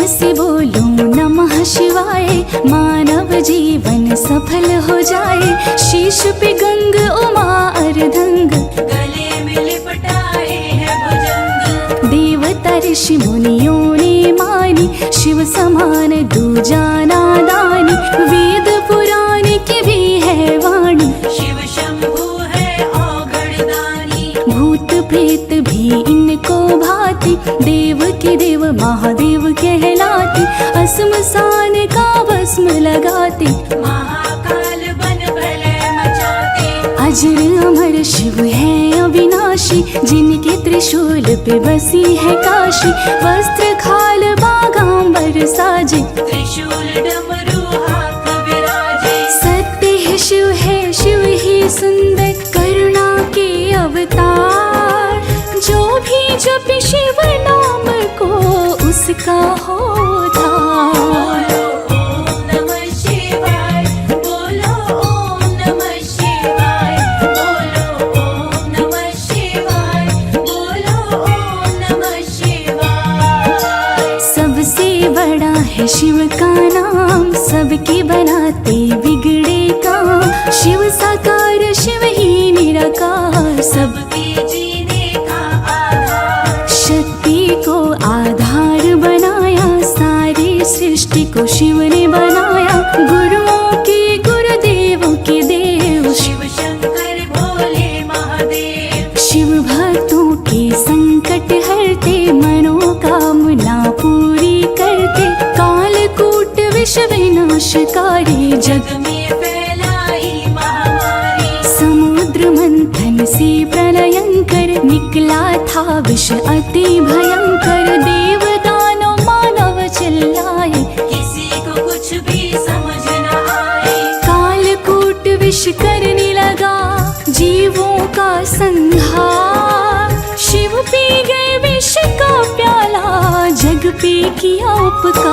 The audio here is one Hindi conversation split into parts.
से बोलो नमः शिवाय, मानव जीवन सफल हो जाए। शीश पे गंग उमा अर्धंग, गले में लिपटाए है भुजंग। देवता ऋषि मुनियों ने मानी, शिव समान दूजा नादानी। वेद पुराण की भी है वाणी, शिव शंभु है औघड़दानी। भूत प्रेत भी इनको भाती, देव के देव महादेव कहलाते। असमसान का भस्म लगाते, महाकाल बन प्रलय मचाते। अजर अमर शिव है अविनाशी, जिनके त्रिशूल पे बसी है काशी। वस्त्र खाल बागांबर साजे, त्रिशूल डमरू हाथ विराजे। सत्य है शिव ही सुंदर, करुणा के अवतार। जो भी जपे शिव नाम को, उसका होता। बोलो ओम नमः शिवाय, बोलो ओम नमः शिवाय, बोलो ओम नमः शिवाय, बोलो ओम नमः शिवाय। सबसे बड़ा है शिव का नाम, सबके बनाते बिगड़े काम। शिव साकार शिव ही निराकार, सब सबके जीने का आधार। शक्ति को आधार बनाया, सारी सृष्टि को शिव ने बनाया। गुरुओं के गुरुदेवों के देव, शिव शंकर भोले महादेव। शिव भक्तों के संकट हरते, मनोकामना पूरी करते। कालकूट विष विनाशकारी, जग जग में फैलाई महामारी। समुद्र मंथन से प्रलयंकर, निकला था विष अति भयंकर। देव दानव मानव चिल्लाए, किसी को कुछ भी समझ न आए। कालकूट विष करने लगा जीवों का संहार। शिव पी गए विष का प्याला, जग पे किया उपकार।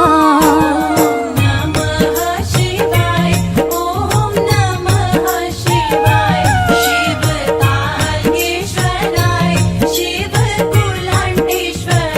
ओम नमः शिवाय, ओम नमः शिवाय। शिव तारकेश्वराय, शिव कुलांटेश्वराय।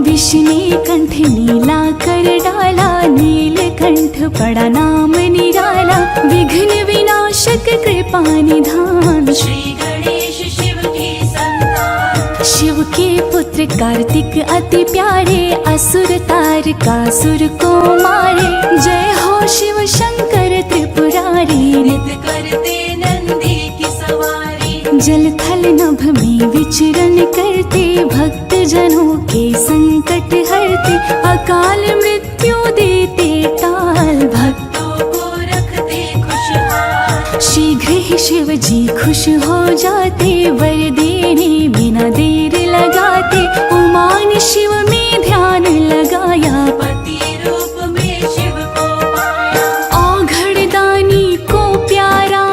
विष ने कंठ नीला कर डाला, नीलकंठ पड़ा नाम निराला। विघ्न विनाशक कृपा निधान, श्री गणेश शिव की संतान। शिव के पुत्र कार्तिक अति प्यारे, असुर तारकासुर को मारे। जय हो शिव शंकर त्रिपुरारी, नित करते नंदी की सवारी। जल थल नभ में विचरण करते, भक्त जनों के संकट हरते। अकाल मृत्यु देते टाल, भक्तों को रखते खुशहाल। शीघ्र ही शिव जी खुश हो जाते, वर देने बिना देर लगाते। उमा ने शिव में ध्यान लगाया, पति रूप में शिव को पाया। औघड़दानी को प्यारा,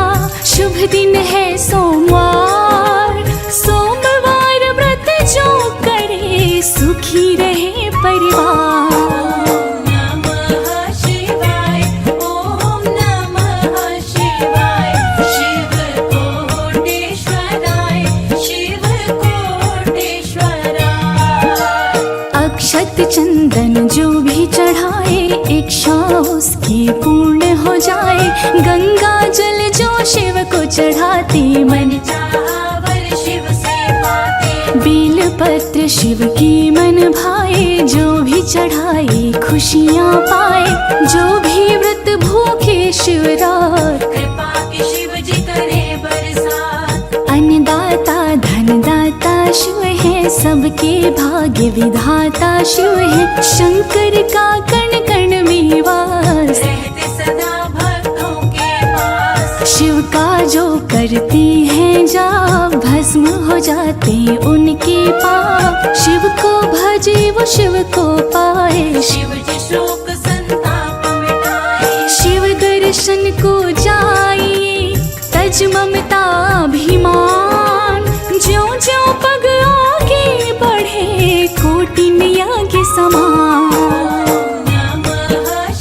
शुभ दिन है सोमवार। सोमवार व्रत जो करे, सुखी रहे परिवार। ओम नमः शिवाय, ओम नमः शिवाय। शिव कोटेश्वराय, शिव कोटेश्वराय। अक्षत चंदन जो भी चढ़ाए, इच्छा उसकी पूर्ण हो जाए। गंगा जल जो शिव को चढ़ाते, मन चाहा वर शिव से पाते। बेल पत्र शिव की मन भाए। जो भी चढ़ाए खुशियाँ पाए, जो भी व्रत भूखे शिवरात। कृपा की शिव जी करे बरसात। अन्नदाता धनदाता शिव है, सबके भाग्य विधाता शिव है। शंकर का कण कण में वास, रहते सदा भक्तों के पास। शिव का जो करते हैं जाप, भस्म हो जाते उनके पाप। शिव को भजे वो शिव को पाए, शिव जी शोक संताप मिटाए। शिव दर्शन को जाइए, तज ममता अभिमान। ज्यों ज्यों पग आगे बढ़े, कोटि नया के समान। ओम नमः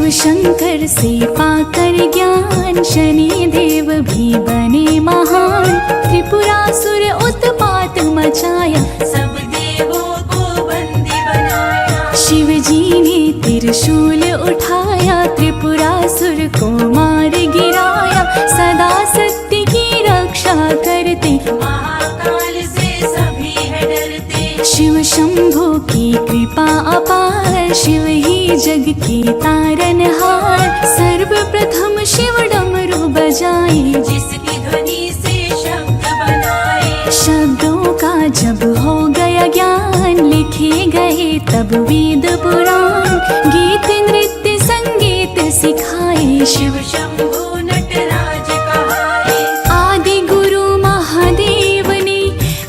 शिव शंकर से पाकर ज्ञान शनि देव भी बने महान। त्रिपुरासुर उत्पात मचाया, सब देवों को बंदी बनाया। शिव जी ने त्रिशूल उठाया, त्रिपुरासुर को मार गिराया। सदा सत्य की रक्षा करते, महाकाल से सभी है डरते। शिव शंभु की कृपा अपार, शिव ही जग के तारनहार। सर्वप्रथम शिव डमरू बजाए, जिसकी ध्वनि से शब्द बनाए। शब्दों का जब हो गया ज्ञान, लिखे गए तब वेद पुराण। गीत नृत्य संगीत सिखाए, शिव शंभु नटराज कहाए। आदि गुरु महादेव ने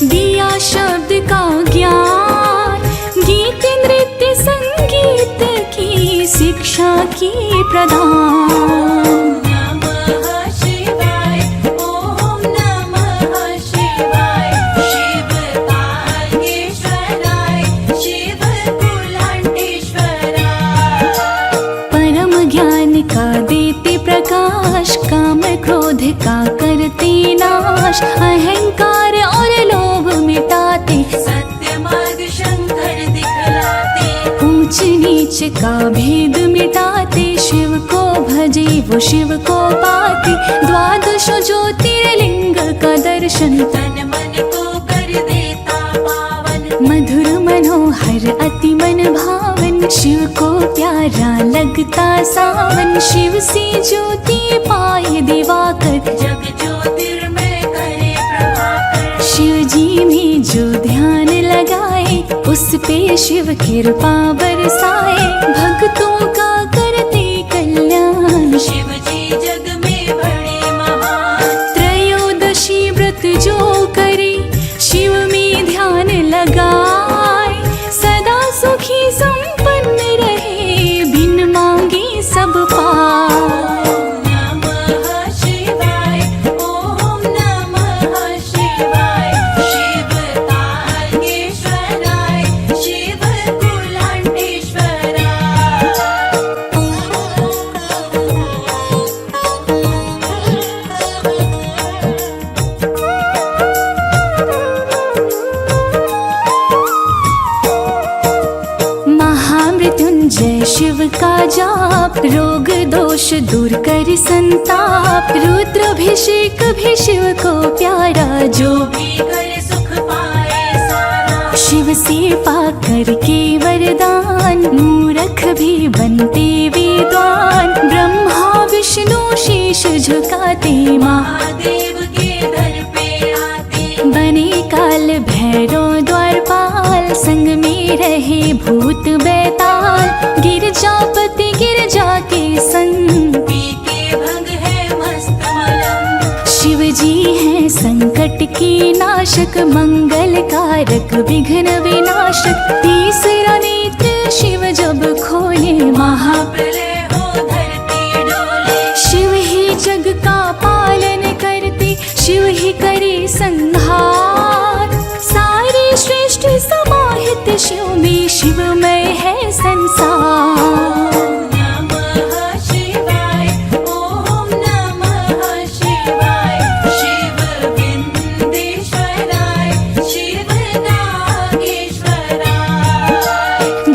दिया शब्द का ज्ञान। गीत नृत्य संगीत की शिक्षा की प्रदान। नमः शिवाय, ओम नमः शिवाय। शिव कागेश्वराय, शिव कुलांटेश्वराय। परम ज्ञान का देते प्रकाश, काम क्रोध का करते नाश। अहंकार और लोभ मिटाते, सत्य मार्ग शंकर दिखलाते। ऊंच नीच का भेद मिटाते। शिव को भजे वो शिव को पाते, द्वादश ज्योतिर्लिंग का दर्शन। तन मन को कर देता पावन, मधुर मनोहर अति मन भावन, शिव को प्यारा लगता सावन। शिव से ज्योति पाए दिवाकर, जग ज्योतिर्मय करे प्रभाकर। शिव जी में जो ध्यान लगाए, उस पे शिव कृपा बरसाए। भक्तों का करते कल्याण, शिव जी जग में बड़े महान। त्रयोदशी व्रत जो करे, शिव में ध्यान लगाए। सदा सुखी संपन्न रहे, बिन मांगे सब पाए। नमः शिवाय, ओम नमः शिवाय। शिव कागेश्वराय, शिव कुलांटेश्वराय। महामृत्युंजय शिव का जाप, रोग दोष दूर कर संताप। रुद्राभिषेक भी शिव को प्यारा, जो भी करे सुख पाए सारा। शिव से पाकर के वरदान। मूर्ख भी बनते विद्वान, ब्रह्मा विष्णु शीश झुकाते। महादेव के दर पे आते, बने काल भैरव द्वारपाल, संग में रहे भूत बैताल। गिरजापति गिरजा के संग, पी के भंग है मस्त मलंग। शिव जी हैं संकट के नाशक, मंगल कारक विघ्न विनाशक। तीसरा नेत्र शिव जब खोले, महाप्रलय हो धरती डोले। शिव ही जग का पालन करते, शिव ही करे संहार। सारे श्रेष्ठ समाहित शिव में, शिवमय है संसार। नमः शिवाय, ओम नमः शिवाय। शिव विंदेश्वराय, शिव नागेश्वराय।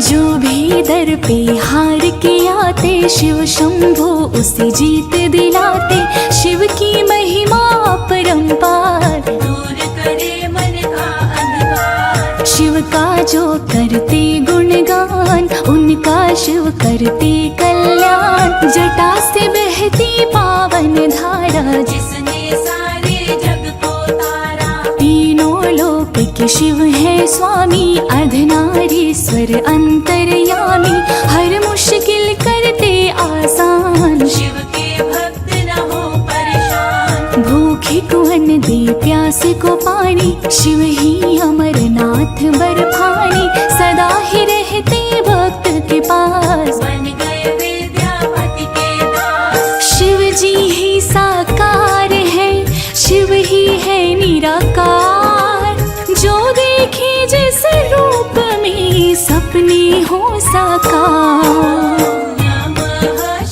जो भी दर पे हार के आते, शिव शंभु उसे जीत दिलाते। शिव की महिमा अपरंपार, दूर करे मन का अंधकार। शिव का जो करते गुणगान, उनका शिव करते कल्याण। जटा से बहती पावन धारा, जिसने सारे जग को तारा। तीनों लोक के शिव है स्वामी, अर्धनारीश्वर अंतर्यामी। हर मुश्किल करते आसान, शिव के भक्त न हो परेशान। भूखे को अन्न दे प्यासे को पानी, शिव ही अमरनाथ बर्फानी। सदा ही रहते भक्त के पास, बन गए विद्यापति के दास। शिव जी ही साकार है, शिव ही है निराकार। जो देखे जिस रूप में, सपने हो साकार। नमः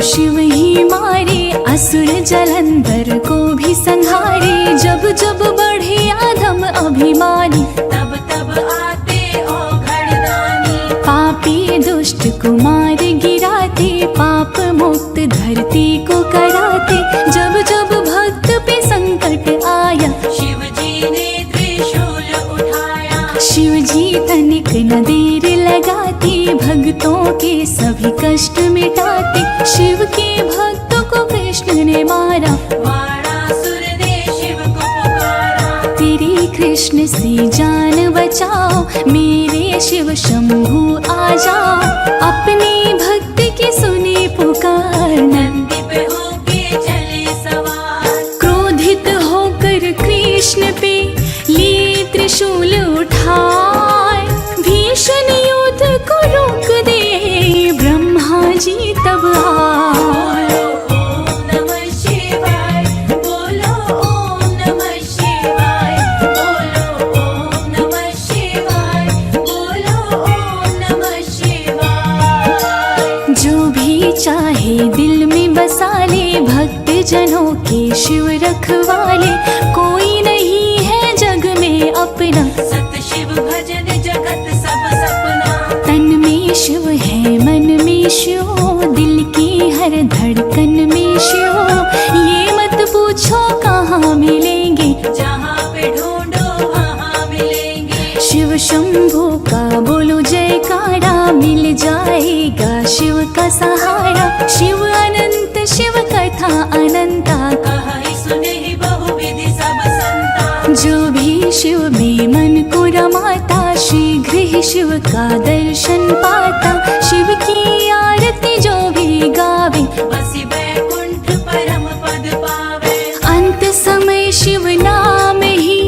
शिव ही मारे, असुर जलंधर को भी संहारे। जब जब बढ़े अधम अभिमानी, तब तब आते औघड़दानी। पापी दुष्ट कुमार गिराते, पाप मुक्त धरती को कराते। जब जब भक्त पे संकट आया, शिव जी ने त्रिशूल उठाया। शिव जी तनिक न देर लगाते, भक्तों के सभी कष्ट मिटाते। शिव के भक्तों को कृष्ण ने मारा, वाणासुर ने शिव को पुकारा। तेरे कृष्ण से जान बचाओ, मेरे शिव शंभु आ जाओ। अपने भक्त की सुनी पुकार, नंदी पे होके चले सवार। क्रोधित होकर कृष्ण पे लिए त्रिशूल उठाए। भीषण युद्ध को रोक दे, ब्रह्मा जी तब आए। ओम नमः शिवाय, बोलो ओम नमः शिवाय, बोलो ओम नमः शिवाय, बोलो ओम नमः शिवाय। जो भी चाहे दिल में बसा ले, भक्त जनों के शिव रखवाले। कोई नहीं है जग में अपना, सत शिव भजन जगत सब सपना। तन में शिव है मन में शिव, दिल की हर धड़कन में शिव। ये मत पूछो कहाँ मिलेंगे, जहाँ पे ढूंढो वहाँ मिलेंगे। शिव शंभु का बोलो जयकारा, मिल जाएगा शिव का सहारा। शिव अनंत शिव कथा अनंता, कहा ही सुने ही बहुविधि सब संता। जो भी शिव में मन को रमाता, शीघ्र ही शिव का दर्शन पाता। शिव की आरती जो भी गावे, बसी बैकुंठ परम पद पावे। अंत समय शिव नाम ही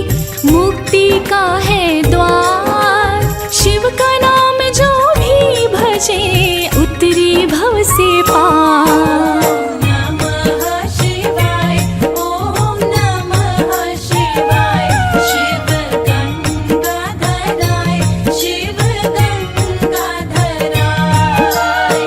मुक्ति का है द्वार। शिव का नाम जो भी भजे, उतरे भव से पार। ओम नमः शिवाय, ओम नमः शिवाय। शिव गंगाधराय, शिव गंगाधराय।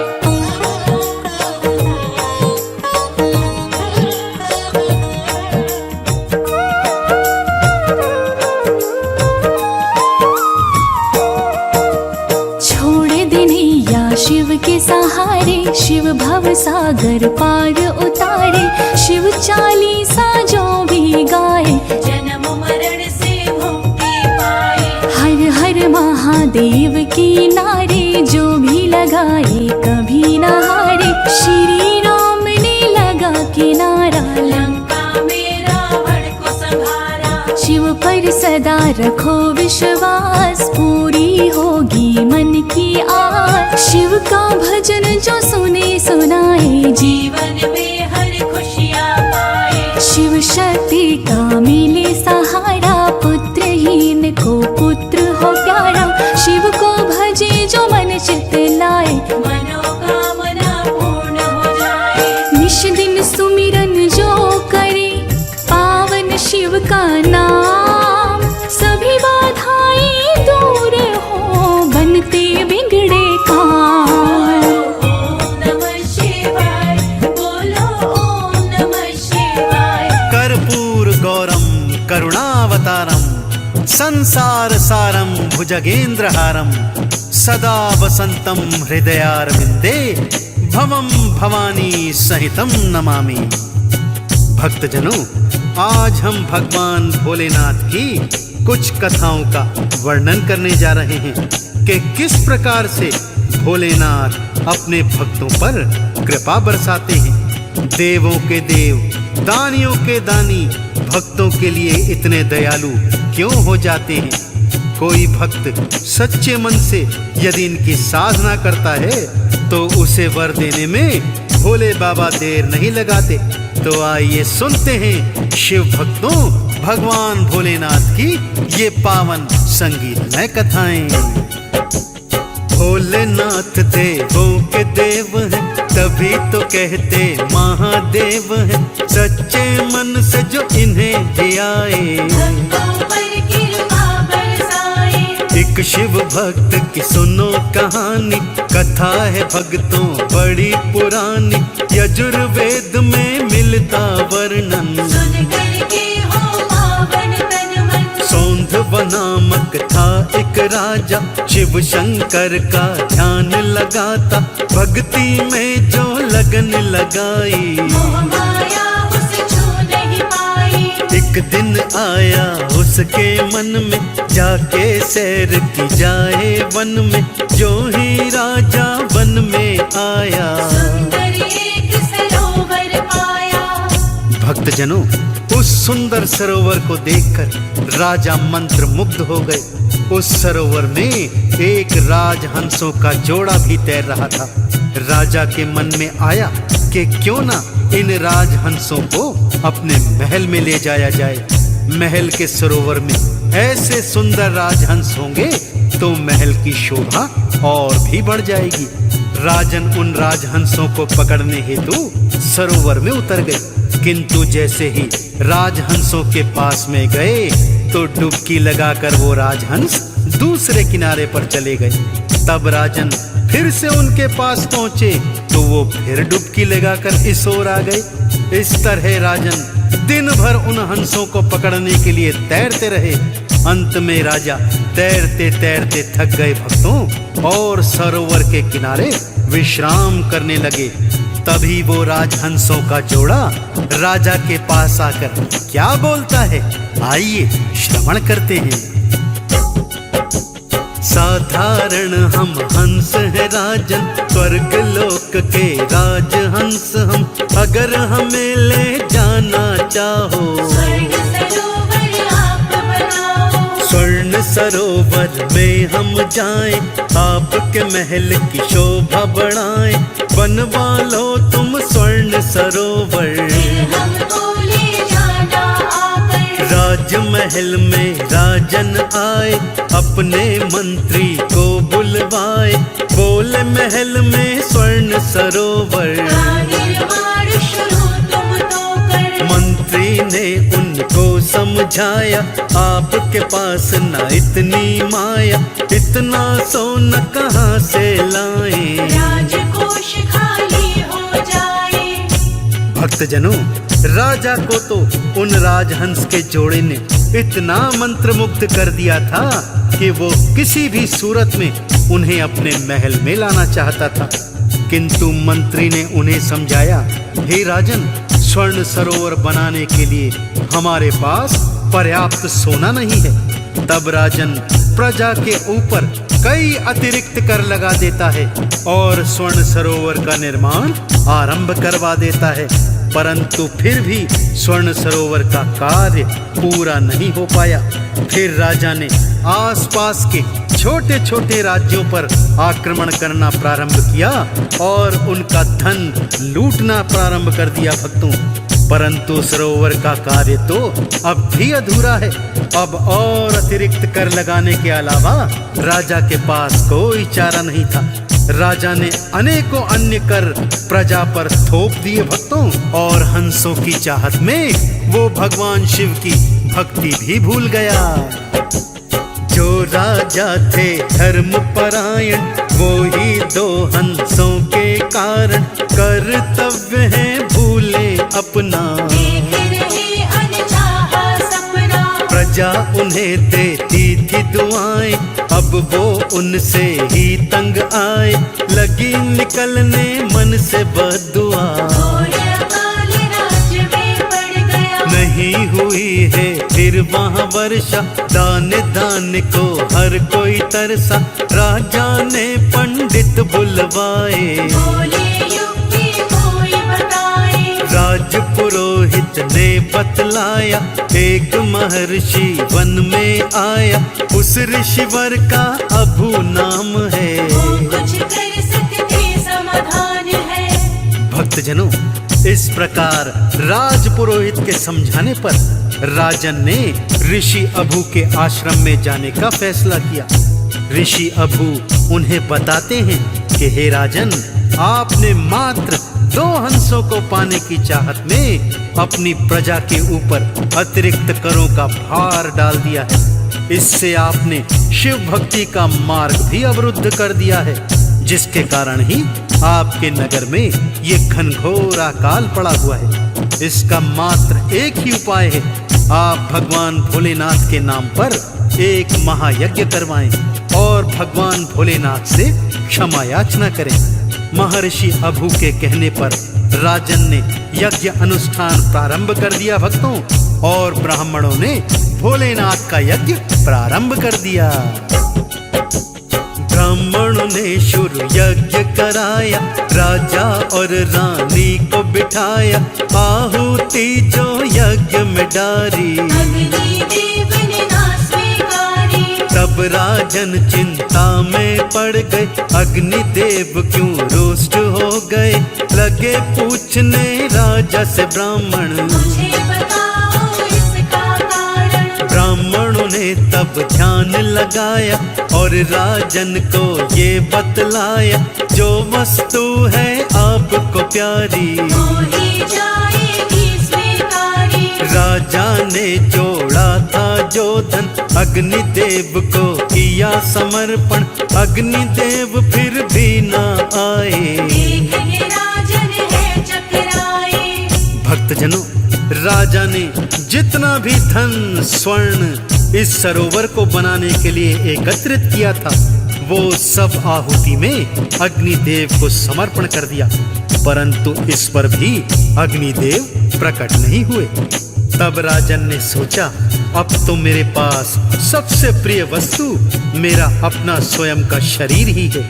छोड़ दे नैया शिव के सहारे, शिव भव सागर पार उतारे। शिव चालीसा जो भी गाए, जन्म मरण से मुक्ति पाए। हर हर महादेव की नारे, जो भी लगाए कभी न हारे। श्री राम ने लगा किनारा, लंका में रावण को संहारा। शिव पर सदा रखो विश्वास, पूरी होगी मन की आस। शिव का भजन जो सुने सुनाए, जीवन में हर खुशियाँ पाए। शिव शक्ति का मिले सहारा, पुत्रहीन को पुत्र हो प्यारा। शिव को भजे जो मन चित लाए, मनोकामना पूर्ण हो जाए। निश दिन सुमिरन जो करे, पावन शिव का नाम। सभी बाधाएं दूर हो, बनते बिगड़े काम। ओम नमः शिवाय, बोलो ओम नमः शिवाय। कर्पूर गौरम करुणावतारम, संसार सारम भुजगेंद्रहारम। सदा वसंतम हृदयारविंदे, भवम भवानी सहितम नमामि। भक्तजनों, आज हम भगवान भोलेनाथ की कुछ कथाओं का वर्णन करने जा रहे हैं कि किस प्रकार से भोलेनाथ अपने भक्तों पर कृपा बरसाते हैं। देवों के देव, दानियों के दानी, भक्तों के लिए इतने दयालु क्यों हो जाते हैं? कोई भक्त सच्चे मन से यदि इनकी साधना करता है तो उसे वर देने में भोले बाबा देर नहीं लगाते। तो आइए सुनते हैं शिव भक्तों भगवान भोलेनाथ की ये पावन संगीतमय कथाएं। भोलेनाथ देवों के देव हैं, तभी तो कहते महादेव हैं। सच्चे मन से जो इन्हें ध्याए, भक्तों पर कृपा बरसाए। एक शिव भक्त की सुनो कहानी, कथा है भक्तों बड़ी पुरानी। यजुर्वेद में मिलता वर्णन, सुन करके हो पावन तन मन। सौंधव नामक था एक राजा, शिव शंकर का ध्यान लगाता। भक्ति में जो लगन लगाई, मोह माया उसे छू नहीं पाई। एक दिन आया उसके मन में, जाके सैर की जाए वन में। जो ही राजा वन में आया, सुंदर एक सरोवर पाया। भक्तजनों, उस सुंदर सरोवर को देखकर राजा मंत्र मुग्ध हो गए। उस सरोवर में एक राजहंसों का जोड़ा भी तैर रहा था। राजा के मन में आया कि क्यों ना इन राजहंसों को अपने महल में ले जाया जाए। महल के सरोवर में ऐसे सुंदर राजहंस होंगे तो महल की शोभा और भी बढ़ जाएगी। राजन उन राजहंसों को पकड़ने हेतु सरोवर में उतर गए, किंतु जैसे ही राजहंसों के पास में गए तो डुबकी लगाकर वो राजहंस दूसरे किनारे पर चले गए। तब राजन फिर से उनके पास पहुंचे तो वो फिर डुबकी लगाकर इस ओर आ गए। इस तरह राजन दिन भर उन हंसों को पकड़ने के लिए तैरते रहे। अंत में राजा तैरते तैरते थक गए भक्तों, और सरोवर के किनारे विश्राम करने लगे। तभी वो राजहंसों का जोड़ा राजा के पास आकर क्या बोलता है, आइए श्रवण करते हैं। साधारण हम हंस है राजन, स्वर्ग लोक के राजहंस हम। अगर हमें ले जाना चाहो, स्वर्ग सरोवर आप बनाओ। स्वर्ण सरोवर में हम जाएं, आपके महल की शोभा बढ़ाएं। बनवा लो तुम स्वर्ण सरोवर, फिर हमको ले जाना आकर। राजमहल में राजन आए, अपने मंत्री को बुलवाए। बोले महल में स्वर्ण सरोवर, निर्माण शुरू तुम तो कर। मंत्री ने उनको समझाया, आपके पास न इतनी माया। इतना सोना कहाँ से लाएं, राजकोष खाली हो जाए। भक्तजनों, राजा को तो उन राजहंस के जोड़े ने इतना मंत्रमुग्ध कर दिया था कि वो किसी भी सूरत में उन्हें अपने महल में लाना चाहता था। किंतु मंत्री ने उन्हें समझाया, हे राजन, स्वर्ण सरोवर बनाने के लिए हमारे पास पर्याप्त सोना नहीं है। तब राजन प्रजा के ऊपर कई अतिरिक्त कर लगा देता है और स्वर्ण सरोवर का निर्माण आरंभ करवा देता है, परंतु फिर भी स्वर्ण सरोवर का कार्य पूरा नहीं हो पाया। फिर राजा ने आसपास के छोटे छोटे राज्यों पर आक्रमण करना प्रारंभ किया और उनका धन लूटना प्रारंभ कर दिया भक्तों। परंतु सरोवर का कार्य तो अब भी अधूरा है। अब और अतिरिक्त कर लगाने के अलावा राजा के पास कोई चारा नहीं था। राजा ने अनेकों अन्य कर प्रजा पर थोप दिए भक्तों, और हंसों की चाहत में वो भगवान शिव की भक्ति भी भूल गया। जो राजा थे धर्म परायण, वो ही दो हंसों के कारण कर्तव्य है भूले अपना। देख रहे अनचाहा सपना, प्रजा उन्हें देती थी दुआएं, अब वो उनसे ही तंग आए। लगी निकलने मन से बदुआ, घोर अकाल राज्य में पड़ गया। नहीं हुई है फिर वहाँ वर्षा, दाने दाने को हर कोई तरसा। राजा ने पंडित बुलवाए, बोले युक्ति कोई बताए। राज पुरोहित ने बतलाया, एक महर्षि वन में आया। उस ऋषिवर का अभू नाम है, वो कुछ कर सकते समाधान है। भक्तजनों, इस प्रकार राज पुरोहित के समझाने पर राजन ने ऋषि अभू के आश्रम में जाने का फैसला किया। ऋषि अभू उन्हें बताते हैं कि हे राजन, आपने मात्र 2 हंसों को पाने की चाहत में अपनी प्रजा के ऊपर अतिरिक्त करों का भार डाल दिया है। इससे आपने शिव भक्ति का मार्ग भी अवरुद्ध कर दिया है, जिसके कारण ही आपके नगर में ये घनघोर अकाल पड़ा हुआ है। इसका मात्र एक ही उपाय है, आप भगवान भोलेनाथ के नाम पर एक महायज्ञ करवाएं और भगवान भोलेनाथ से क्षमा याचना करें। महर्षि अभु के कहने पर राजन ने यज्ञ अनुष्ठान प्रारंभ कर दिया भक्तों, और ब्राह्मणों ने भोलेनाथ का यज्ञ प्रारंभ कर दिया। ब्राह्मणों ने शुरू यज्ञ कराया, राजा और रानी को बिठाया, आहुति जो यज्ञ में डारी, अग्निदेव ने ना स्वीकारी। तब राजन चिंता में पड़ गए, अग्निदेव क्यों रुष्ट हो गए। लगे पूछने राजा से ब्राह्मण, मुझे बताओ इसका कारण। ब्राह्मणों ने तब ध्यान लगाया और राजन को ये बतलाया, जो वस्तु है आपको प्यारी, हो ही जाएगी स्वीकारी। राजा ने जोड़ा था जो धन, अग्निदेव को किया समर्पण, अग्निदेव फिर भी ना आए। देख ये राजन है चकराए। भक्तजनों, राजा ने जितना भी धन स्वर्ण इस सरोवर को बनाने के लिए एकत्रित किया था, वो सब आहुति में अग्निदेव को समर्पण कर दिया, परंतु इस पर भी अग्निदेव प्रकट नहीं हुए। तब राजन ने सोचा, अब तो मेरे पास सबसे प्रिय वस्तु मेरा अपना स्वयं का शरीर ही है,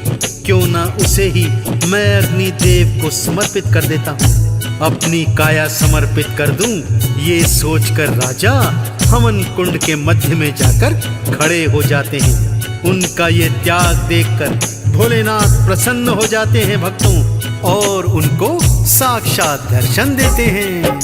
क्यों ना उसे ही मैं अग्निदेव को समर्पित कर देता हूँ, अपनी काया समर्पित कर दूं। ये सोचकर राजा हवन कुंड के मध्य में जाकर खड़े हो जाते हैं। उनका ये त्याग देखकर भोलेनाथ प्रसन्न हो जाते हैं भक्तों, और उनको साक्षात दर्शन देते हैं।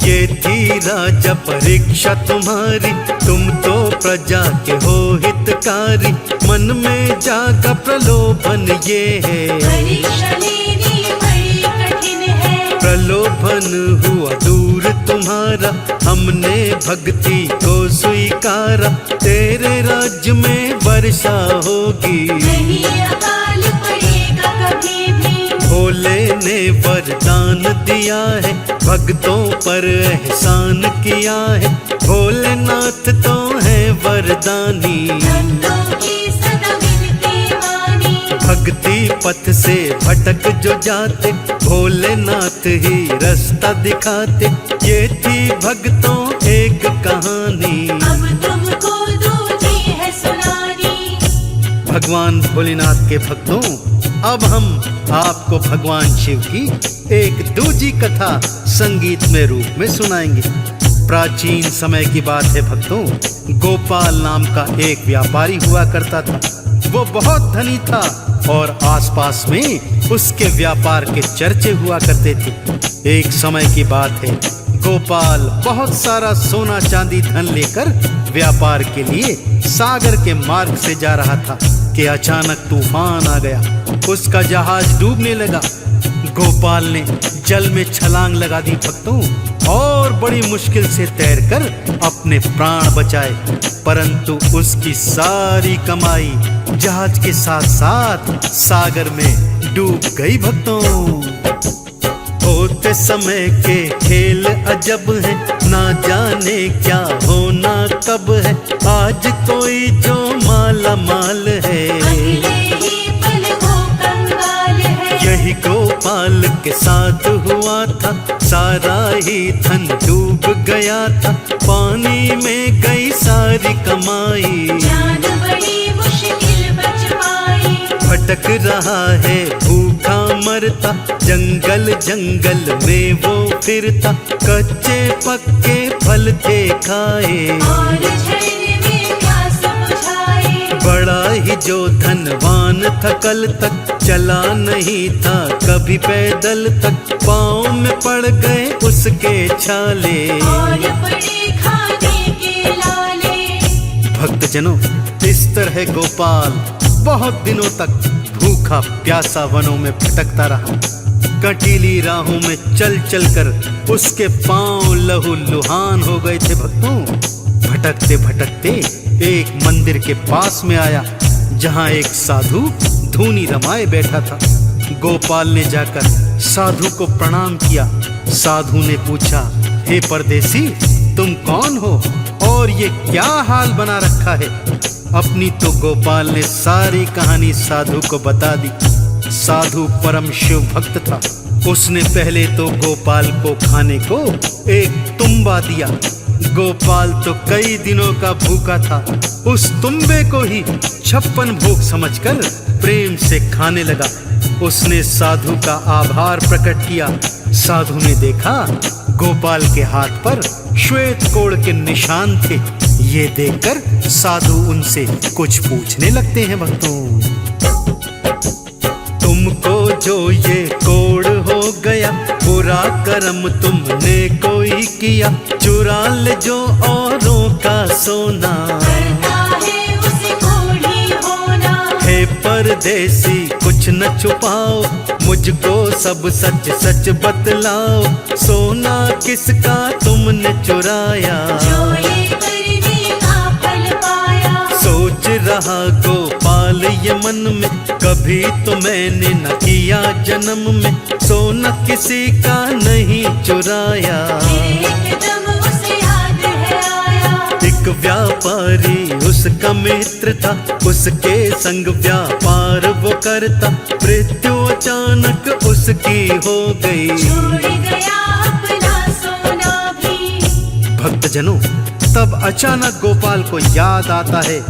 ये थी राजा परीक्षा तुम्हारी, तुम तो प्रजा के हो हितकारी, मन में जागा प्रलोभन ये है, परीक्षा लेनी बड़ी कठिन है। प्रलोभन हुआ दूर तुम्हारा, हमने भक्ति को स्वीकारा, तेरे राज्य में वर्षा होगी, नहीं अकाल पड़ेगा कभी भी। भोले ने वरदान दिया है, भक्तों पर एहसान किया है, भोलेनाथ तो है वरदानी, भक्तों की सदा विनती मानी। भक्ति पथ से भटक जो जाते, भोलेनाथ ही रास्ता दिखाते। ये थी भक्तों एक कहानी, अब तुमको दूजी है सुनानी। भगवान भोलेनाथ के भक्तों, अब हम आपको भगवान शिव की एक दूजी कथा संगीत में रूप में सुनाएंगे। प्राचीन समय की बात है भक्तों, गोपाल नाम का एक व्यापारी हुआ करता था। वो बहुत धनी था और आसपास में उसके व्यापार के चर्चे हुआ करते थे। एक समय की बात है, गोपाल बहुत सारा सोना चांदी धन लेकर व्यापार के लिए सागर के मार्ग से जा रहा था कि अचानक तूफान आ गया, उसका जहाज डूबने लगा। गोपाल ने जल में छलांग लगा दी भक्तों, और बड़ी मुश्किल से तैरकर अपने प्राण बचाए, परंतु उसकी सारी कमाई जहाज के साथ साथ सागर में डूब गई भक्तों। होते समय के खेल अजब है, ना जाने क्या होना कब है, आज कोई जो माला माल है, अगले ही पल वो कंगाल है। यही गोपाल के साथ हुआ था, सारा ही धन डूब गया था, पानी में गई सारी कमाई, जान बड़ी मुश्किल बच पाई। भटक रहा है भूखा मरता, जंगल जंगल में वो फिरता, कच्चे पक्के फल थे खाए, और झरने में प्यास बुझाए। बड़ा ही जो धनवान था कल तक, चला नहीं था कभी पैदल तक, पाँव में पड़ गए उसके छाले, और पड़े खाने के लाले। भक्तजनों, इस तरह गोपाल बहुत दिनों तक भूखा प्यासा वनों में भटकता रहा। कटीली राहों में चल चल कर उसके पांव लहू लुहान हो गए थे भक्तों। भटकते भटकते एक मंदिर के पास में आया, जहां एक साधु धूनी रमाए बैठा था। गोपाल ने जाकर साधु को प्रणाम किया। साधु ने पूछा, हे परदेसी, तुम कौन हो और ये क्या हाल बना रखा है? अपनी तो गोपाल ने सारी कहानी साधु को बता दी। साधु परम शिव भक्त था। उसने पहले तो गोपाल को खाने को एक तुम्बा दिया। गोपाल तो कई दिनों का भूखा था। उस तुम्बे को ही 56 भोग समझकर प्रेम से खाने लगा। उसने साधु का आभार प्रकट किया। साधु ने देखा गोपाल के हाथ पर श्वेत कोड़ के निशान थे। ये देखकर साधु उनसे कुछ पूछने लगते हैं, भक्तों। तुमको जो ये कोड़ हो गया, बुरा कर्म तुमने कोई किया, चुरा ले जो औरों का सोना, करता है उसे कोढ़ी होना। हे परदेसी कुछ न छुपाओ, मुझको सब सच सच बतलाओ, सोना किसका तुमने चुराया, जो ये करने का फल पाया। सोच रहा गोपाल ये मन में, कभी तो मैंने न किया जन्म में, सोना किसी का नहीं चुराया। एकदम उसे याद है आया। एक व्यापारी उसका मित्र था, उसके संग व्यापार वो करता, मृत्यु अचानक उसकी हो गई, छोड़ गया अपना सोना भी। भक्तजनों, तब अचानक गोपाल को याद आता है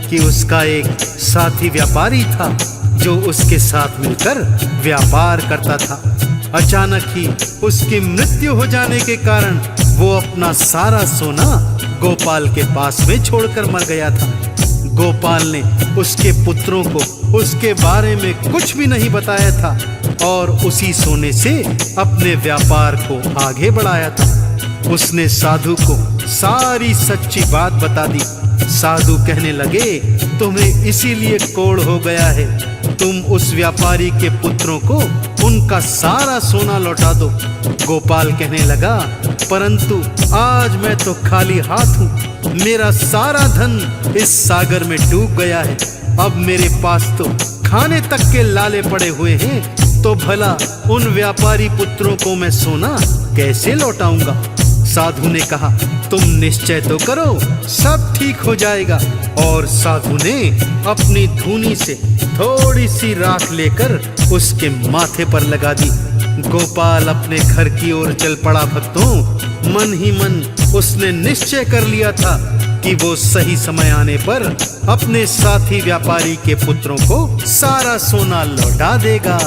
कि उसका एक साथी व्यापारी था जो उसके साथ मिलकर व्यापार करता था। अचानक ही उसकी मृत्यु हो जाने के कारण वो अपना सारा सोना गोपाल के पास में छोड़कर मर गया था। गोपाल ने उसके पुत्रों को उसके बारे में कुछ भी नहीं बताया था और उसी सोने से अपने व्यापार को आगे बढ़ाया था। उसने साधु को सारी सच्ची बात बता दी। साधु कहने लगे, तुम्हें इसीलिए कोढ़ हो गया है, तुम उस व्यापारी के पुत्रों को उनका सारा सोना लौटा दो। गोपाल कहने लगा, परंतु आज मैं तो खाली हाथ हूँ, मेरा सारा धन इस सागर में डूब गया है, अब मेरे पास तो खाने तक के लाले पड़े हुए हैं, तो भला उन व्यापारी पुत्रों को मैं सोना कैसे लौटाऊंगा। साधु ने कहा, तुम निश्चय तो करो, सब ठीक हो जाएगा। और साधु ने अपनी धूनी से थोड़ी सी राख लेकर उसके माथे पर लगा दी। गोपाल अपने घर की ओर चल पड़ा। भक्तों, मन ही मन उसने निश्चय कर लिया था कि वो सही समय आने पर अपने साथी व्यापारी के पुत्रों को सारा सोना लौटा देगा।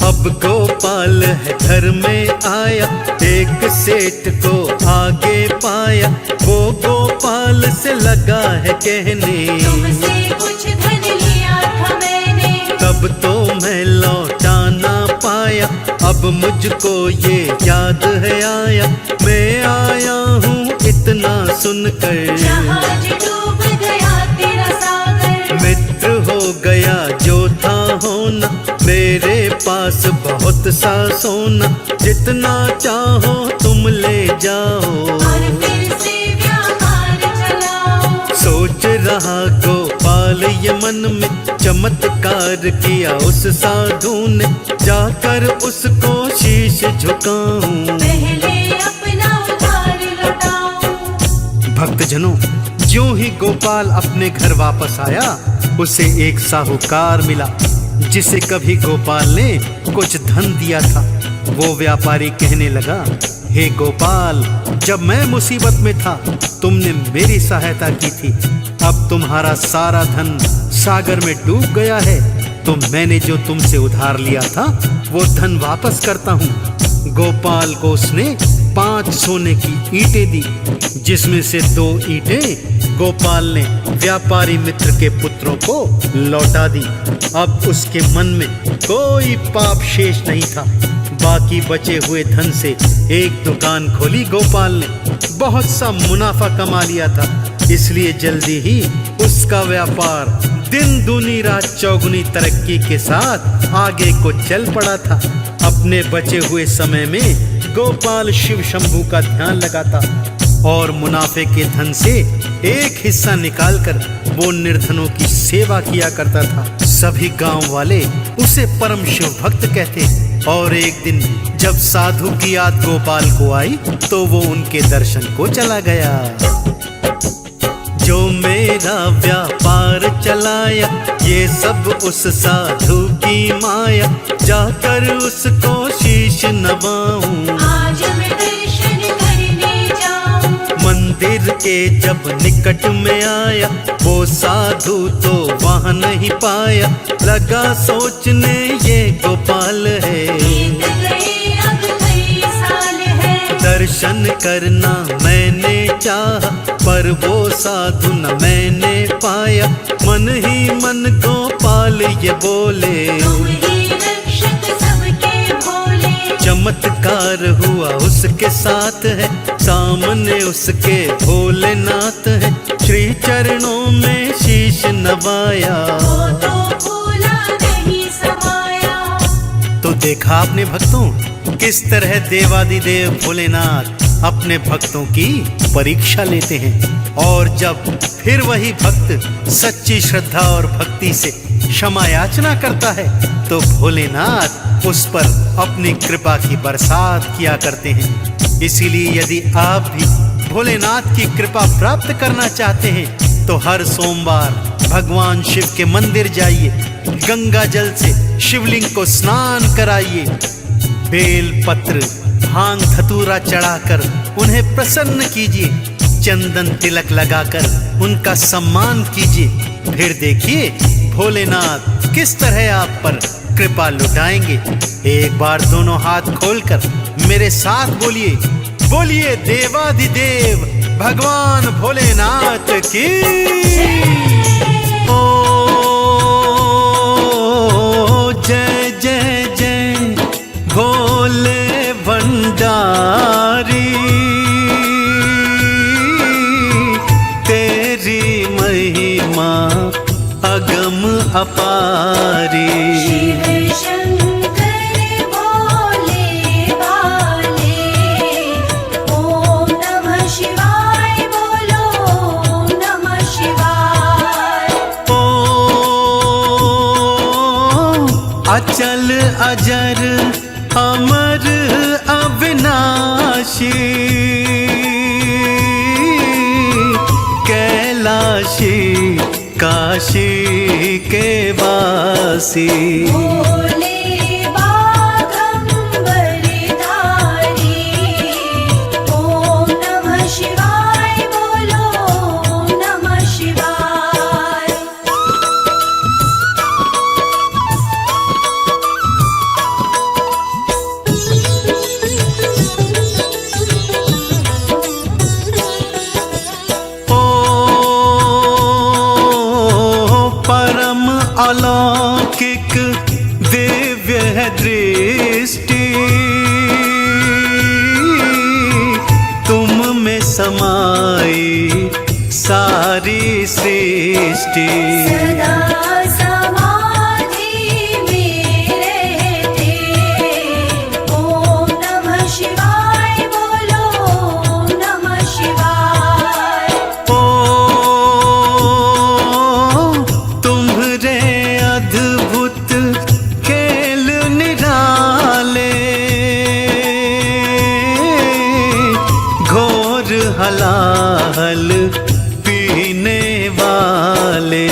अब गोपाल है घर में आया, एक सेठ को आगे पाया, वो गोपाल से लगा है कहने, तुमसे कुछ धन लिया था मैंने, तब तो मैं लौटा ना पाया, अब मुझको ये याद है आया, मैं आया हूँ इतना सुनकर, जहाज डूब गया तेरा सागर, मित्र हो गया जो था होना, मेरे पास बहुत सा सोना, जितना चाहो तुम ले जाओ, और फिर से व्यापार चलाओ। सोच रहा गोपाल ये मन में, चमत्कार किया उस साधु ने, जाकर उसको शीश झुकाऊं, पहले अपना उधार लौटाऊं। भक्तजनों, ज्यों ही गोपाल अपने घर वापस आया, उसे एक साहूकार मिला जिसे कभी गोपाल ने कुछ धन दिया था। वो व्यापारी कहने लगा, हे गोपाल, जब मैं मुसीबत में था तुमने मेरी सहायता की थी, अब तुम्हारा सारा धन सागर में डूब गया है, तो मैंने जो तुमसे उधार लिया था वो धन वापस करता हूँ। गोपाल को उसने 5 सोने की ईंटें दी, जिसमें से 2 ईंटें गोपाल ने व्यापारी मित्र के पुत्रों को लौटा दी। अब उसके मन में कोई पाप शेष नहीं था। बाकी बचे हुए धन से एक दुकान खोली गोपाल ने, बहुत सा मुनाफा कमा लिया था, इसलिए जल्दी ही उसका व्यापार दिन दूनी रात चौगुनी तरक्की के साथ आगे को चल पड़ा था। अपने बचे हुए समय में गोपाल शिव शंभू का ध्यान लगाता, और मुनाफे के धन से एक हिस्सा निकालकर वो निर्धनों की सेवा किया करता था। सभी गांव वाले उसे परम शिव भक्त कहते। और एक दिन जब साधु की याद गोपाल को आई तो वो उनके दर्शन को चला गया। जो मेरा व्यापार चलाया ये सब उस साधु की माया, जाकर उसको शीश नवाऊं, आज मैं दर्शन करने जाऊं। मंदिर के जब निकट में आया वो साधु तो वहां नहीं पाया। लगा सोचने ये गोपाल है, बीत गए अब कई साल है। दर्शन करना मैंने चाहा पर वो साधु न मैंने पाया। मन ही मन गोपाल ये बोले, तुम ही रक्षक सबके भोले। चमत्कार हुआ उसके साथ है, सामने उसके भोलेनाथ है। श्री चरणों में शीश नवाया, वो तो भूला नहीं समाया। तो देखा आपने भक्तों किस तरह देवादिदेव भोलेनाथ अपने भक्तों की परीक्षा लेते हैं। और जब फिर वही भक्त सच्ची श्रद्धा और भक्ति से क्षमा याचना करता है तो भोलेनाथ उस पर अपनी कृपा की बरसात किया करते हैं। इसीलिए यदि आप भी भोलेनाथ की कृपा प्राप्त करना चाहते हैं तो हर सोमवार भगवान शिव के मंदिर जाइए, गंगा जल से शिवलिंग को स्नान कराइए, बेल पत्र भांग धतूरा चढ़ाकर उन्हें प्रसन्न कीजिए, चंदन तिलक लगाकर उनका सम्मान कीजिए। फिर देखिए भोलेनाथ किस तरह आप पर कृपा लुटाएंगे। एक बार दोनों हाथ खोलकर मेरे साथ बोलिए, बोलिए देवाधिदेव भगवान भोलेनाथ की। ओ जय जय जय भोले भंडारी, तेरी महिमा अगम अपारी। शिव शंकर भोले भाले, ओम नमः शिवाय बोलो, ओम नमः शिवाय। अचल अजर अमर अविनाशी, कैलाशी काशी के वासी। भोले बागंबर धारी, ओम नमः शिवाय बोलो, ओम नमः शिवाय। परम अलौकिक दिव्य है दृष्टि, तुम में समाई सारी सृष्टि। सदा समाधि में रहते, ओम नमः शिवाय बोलो, ओम नमः शिवाय। तुम्हारे अद्भुत खेल निराले, घोर हलाहल पीने वाले।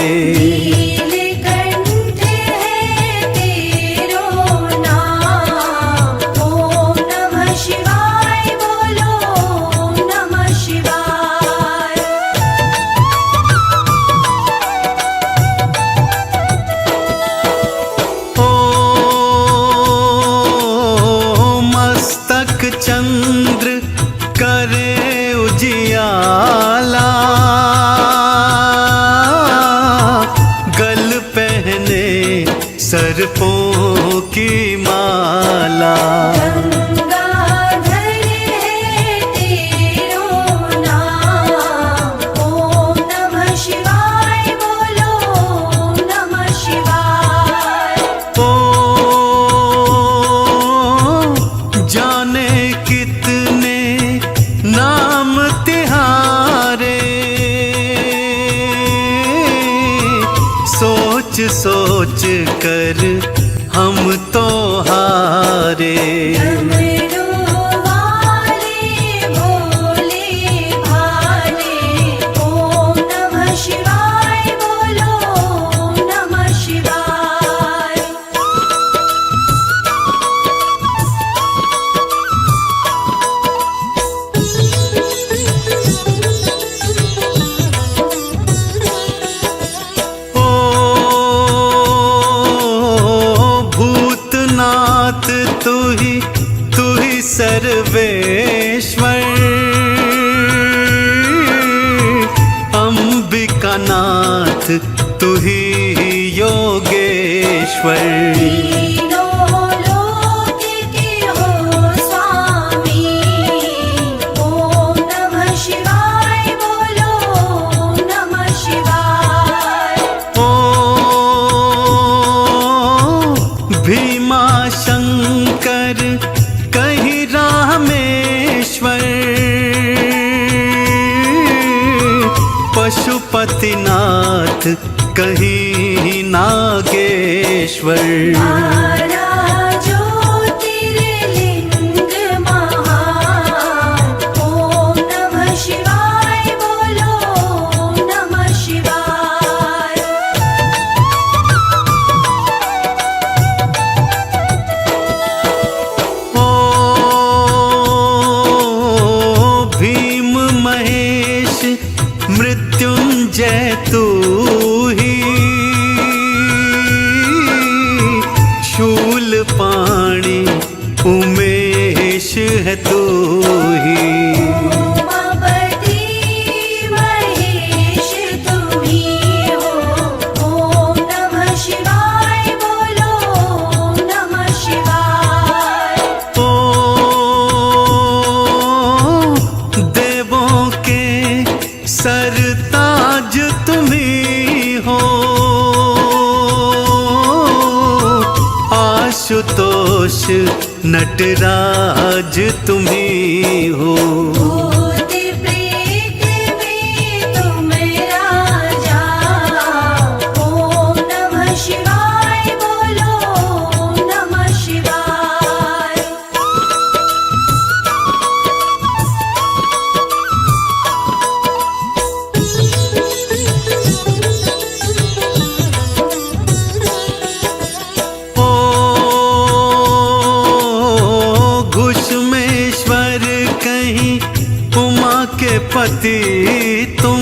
नीलकंठ है तेरो नाम, ओम नमः शिवाय बोलो, ओम नमः शिवाय। मस्तक चंद्र करे उजियाला, गल पहने सर्पों की माला। गंगाधर है तेरो नाम, ओम नमः शिवाय बोलो, ओम नमः शिवाय। जाने कितने नाम तिहारे, तो हारे। डमरू वाले भोले भाले, ओम नमः शिवाय बोलो, ओम नमः शिवाय। ओ भूतनाथ तू ही सर्वेश्वर, अंबिकानाथ तू ही योगेश्वर। तीनों लोक के हो स्वामी, ओम नमः शिवाय बोलो, ओम नमः शिवाय। ओ भीमा शंकर कहीं रामेश्वर, पशुपतिनाथ कहीं नागेश्वर। 12 ज्योतिर्लिंग महान, ओम नमः शिवाय बोलो, ओम नमः शिवाय। ओ भीम महेश मृत्युंजय तू ही, शूलपाणि उमेश है तू ही। उमापति महेश तुम्ही हो, ओम नमः शिवाय बोलो, ओम नमः शिवाय। ओ देवों के सरताज तुम्ही हो, आशुतोष नटराज तुम्ही हो। भूत प्रेत में तुम राजा, ओम नमः शिवाय बोलो, ओम नमः शिवाय। ओ घुष्मेश्वर कहीं उमा के पति तुम,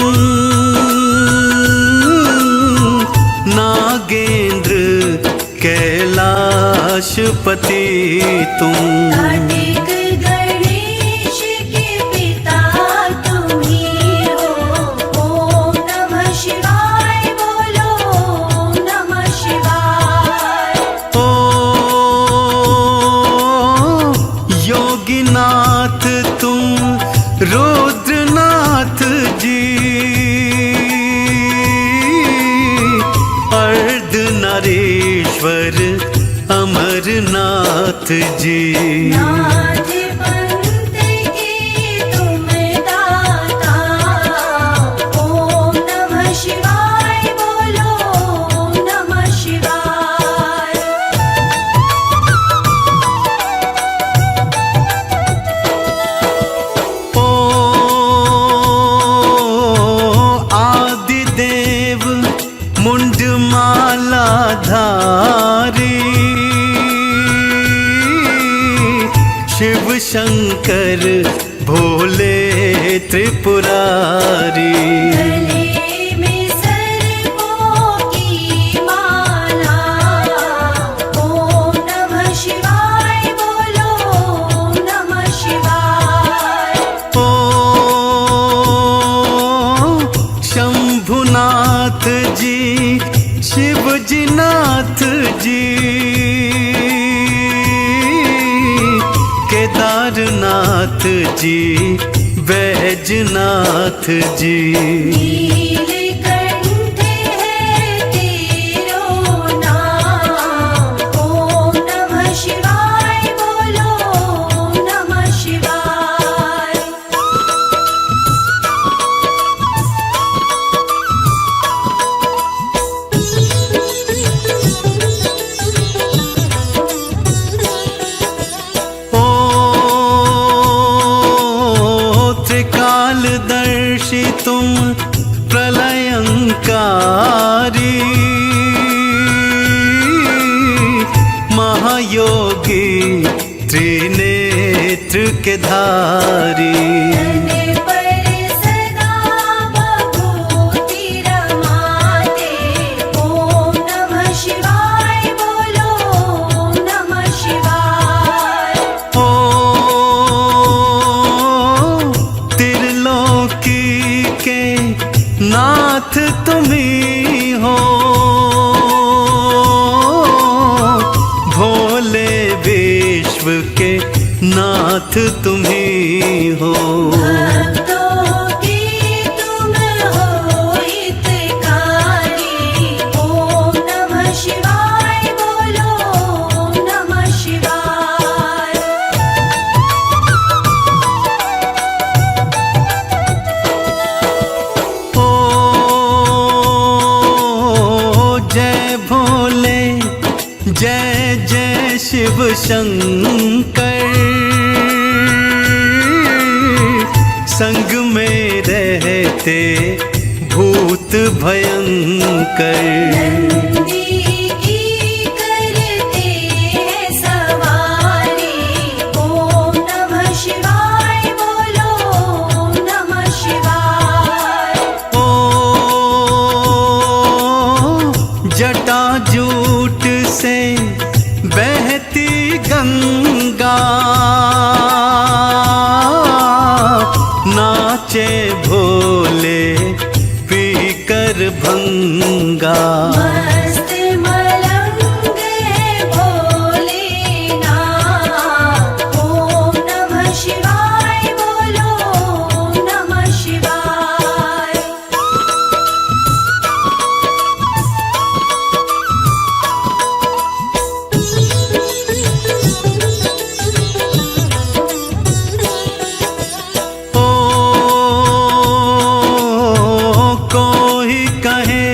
नागेंद्र कैलाशपति तुम। कार्तिक गणेश के पिता तुम्ही हो, ओम नमः शिवाय बोलो, ओम नमः शिवाय। ओ योगीनाथ तुम रुद्रनाथ जी, अर्धनारीश्वर अमरनाथ जी। नाथ पंथ के तुम दाता, ओम नमः शिवाय बोलो, ओम नमः शिवाय। ओ आदिदेव मुंडमालाधारी, शिव शंकर भोले त्रिपुरारी। गले में सर्पों की माला, ओम नमः शिवाय बोलो, ओम नमः शिवाय। ओ शंभुनाथ जी शिवजीनाथ जी, केदारनाथ जी बैजनाथ जी। नीलकंठ है तेरो नाम, ओम नमः शिवाय बोलो, ओम नमः शिवाय। नेत्र के धारी। तन पर सदा भभूति रमाते। ओम नमः शिवाय बोलो ओम नमः शिवाय। ओ त्रिलोकी के नाथ तुम्ही हो, भोले विश्व के नाथ तुम्ही हो। भक्तों की तुम हो हितकारी। ओम नमः शिवाय बोलो ओम नमः शिवाय। ओ जय भोले जय जय शिव शंकर, संग में रहते भूत भयंकर। नंदी की करते हैं सवारी। ओम नमः शिवाय बोलो ओम नमः शिवाय। ओ जटाजूट से बहती गंगा, नाचे भोले पीकर भंगा। मस्त मलंग है भोलेनाथ। ओम नमः शिवाय बोलो ओम नमः शिवाय। ओ कोई कहे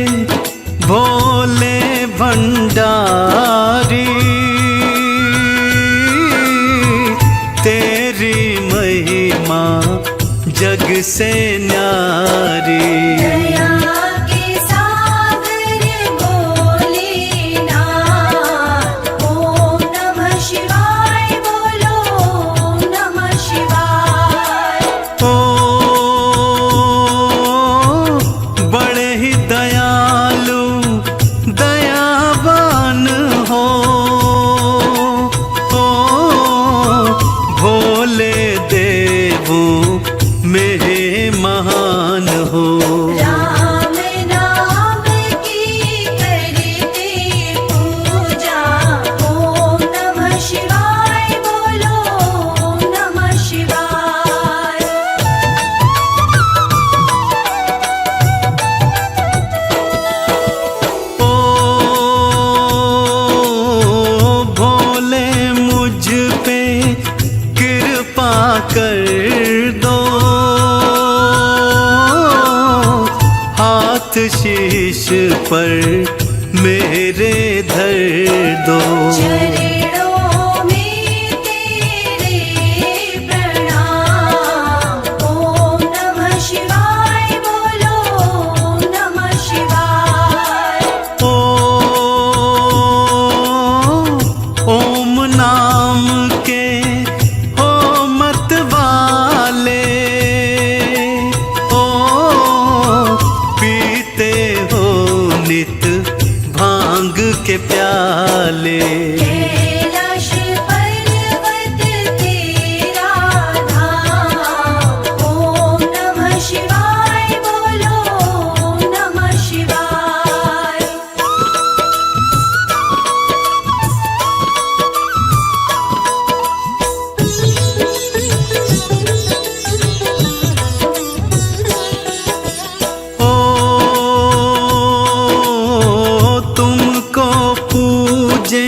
भोले भंडारी, तेरी महिमा जग से न्यारी। दया के सागर भोलेनाथ। ओम नमः शिवाय बोलो ओम नमः शिवाय। ओ बड़े ही दयालु दयावान हो, ओ भोले देवों मेरे महान हो। राम नाम की करते पूजा। ओम नमः शिवाय बोलो ओम नमः शिवाय। ओ भोले मुझ पे कृपा कर दो, हाथ शीश पर मेरे धर दो। चरणों में तेरे प्रणाम। ओम नमः शिवाय बोलो ओम नमः शिवाय। ओ ओम नाम के हो मत वाले, ओ पीते हो नित भांग के प्याले। कैलाश पर्वत तेरा धाम। ओम नमः शिवाय बोलो ओम नमः शिवाय। ओ तुमको पूजे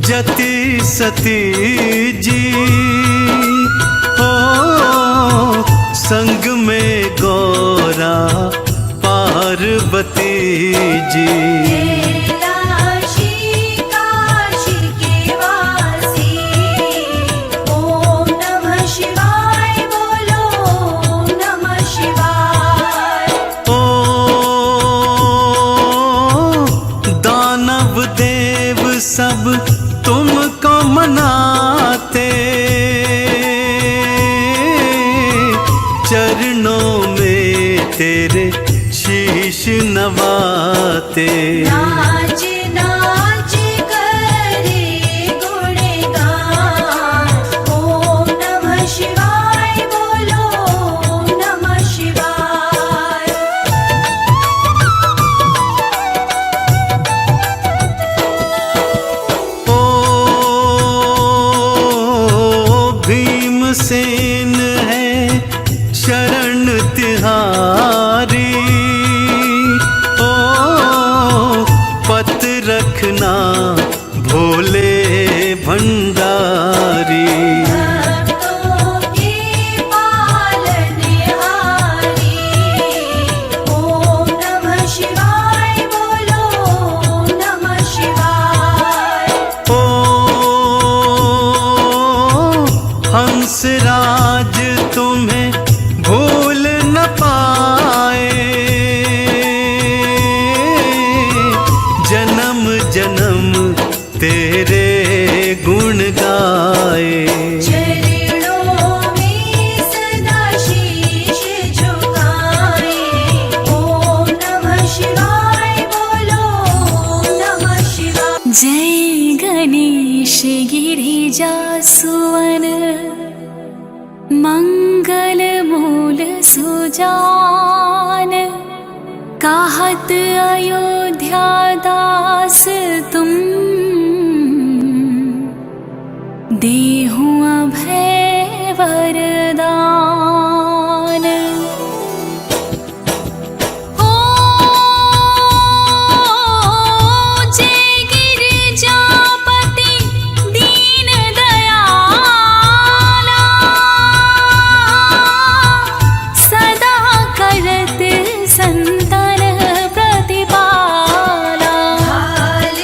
जति सती जी, ओ संग में गौरा पार्वती जी। कैलाशी काशी के वासी। ओम नमः शिवाय बोलो ओम नमः शिवाय। ओ दानव देव सब तुमको मनाते, गवाते। नाच नाच करे गुणगान, ओम नमः शिवाय बोलो, ओम नमः शिवाय। ओ भीमसेन है शरण तिहारी, ओ पत रखना भोले भंडारी। भक्तों के पालनहारी, ओम नमः शिवाय बोलो, ओम नमः शिवाय। ओ हंसराज तुम्हें भूल न पाए, जन्म जन्म तेरे गुण गाए। चरणों में सदा शीश झुकाए, ओम नमः शिवाय बोलो, ओम नमः शिवाय। जय गणेश गिरिजा सुवन, मंगल मूल सुजान। कहत अयोध्या दास तुम, देहु अभय वरदान। ओ जय गिरिजापति दीन दयाला, सदा करत संतन प्रतिपाला। हाल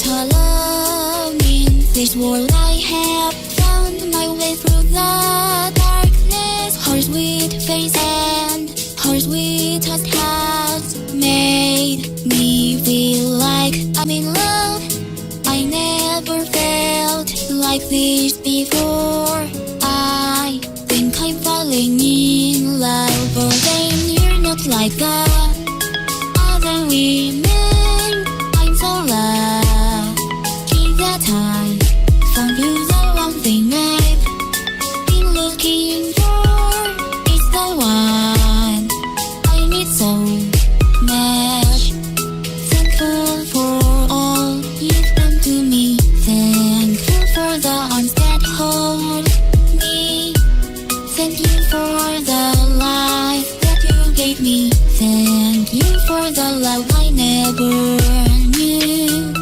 not alone in this world. I have found my way through the darkness. Her sweet face and her sweetest has made me feel like I'm in love. I never felt like this before. I think I'm falling in love, but then you're not like the other women. I'm so lucky that I found you, the one thing I've been looking for. It's the one I need so much. Thankful for all you've done to me. Thankful for the arms that hold me. Thank you for the life that you gave me. Thank you for the love I never knew.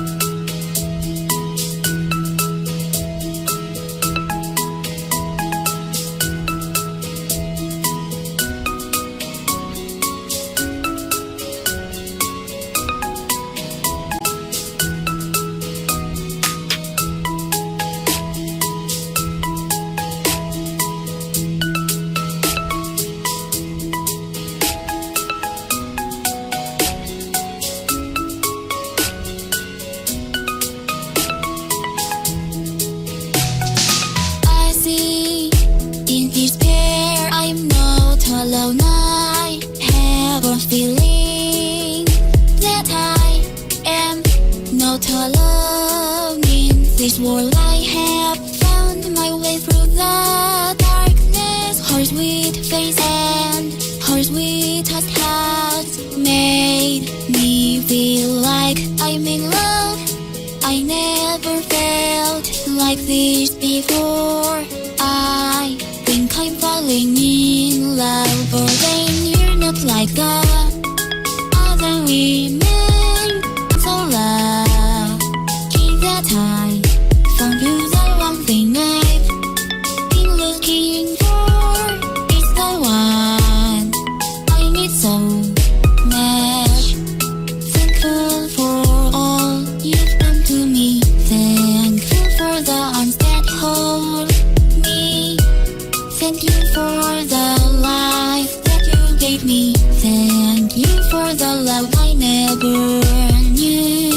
I see in despair I'm not alone. I have a feeling that I am not alone in this world. I have found my way through the darkness. Her sweet face and her sweetest has made me feel like I'm in love. I never felt like this before. I think I'm falling in love, but then you're not like the other women. I'm so lucky that I found you, the one thing I've been looking for. It's the one I need so much. Thankful for all you've done to me. Thankful for the arms that hold me. Thank you for the life that you gave me. Thank you for the love I never knew.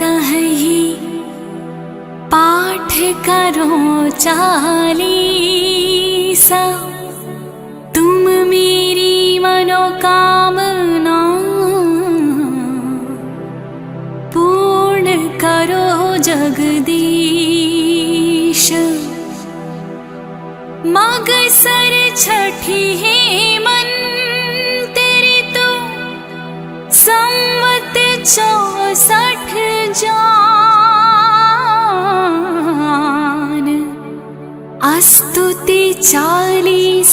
तहि पाठ करो 40 तुम मेरी मनोकामना पूर्ण करो जगदीश। मगसर छठी हेमंत ऋतु संवत 64 जान अस्तुति 40